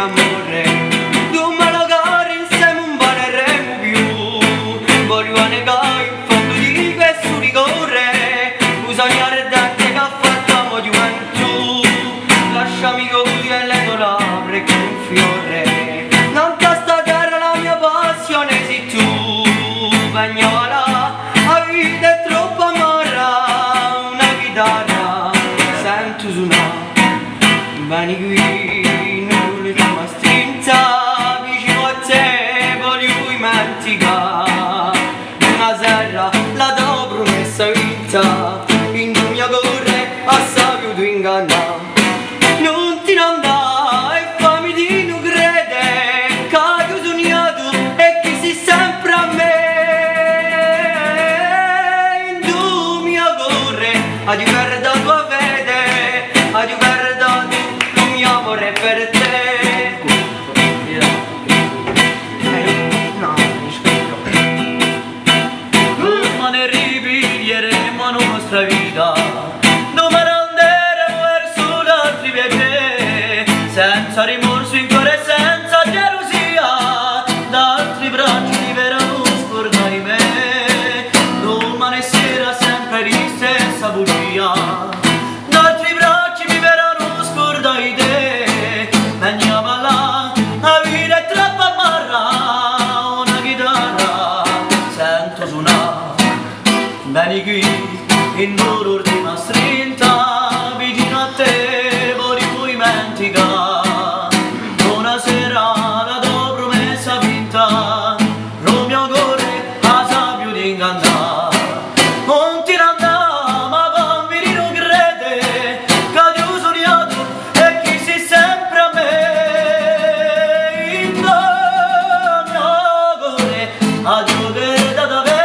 amore. Tu me lo cari insieme un baneremo più. Voglio negare in fondo di questo rigore. Bisogna redette che ha fatto gioventù. Lasciami così e le tue labbra che un fiore. Non ti staccare la mia passione sei tu. Bagnola, la vita è troppo amara. Una chitarra sento suonare. Vieni qui, l'ultima strinza, vicino a te voglio dimenticare. Una sera la tua promessa vita, in tu mia corre a sapio tu ingannare. Non ti andare e fammi di non credere, che io sognato e che sei sempre a me. In tu mia corre, a di perda tua fede, a di perda tu mio amore per te. Ma ne ripiglieremo la nostra vita, dove andremo verso l'altri piacere, senza rimorso in cuore e senza gelosia, d'altri bracci mi verranno scordare me, domani sera sempre di stessa bugia, d'altri bracci mi verranno scordare te, andiamo là, la vita è troppo amarra, una chitarra sento suonare. Vieni qui in l'ultima strinta, vicino a te voglio dimenticare. Una sera la tua promessa finta, Romeo corre a sapio di ingannare. Non ti andare, ma fammi di non credere, che ti ho sognato e che sei sempre a me. In mio cuore, a giocare da davvero.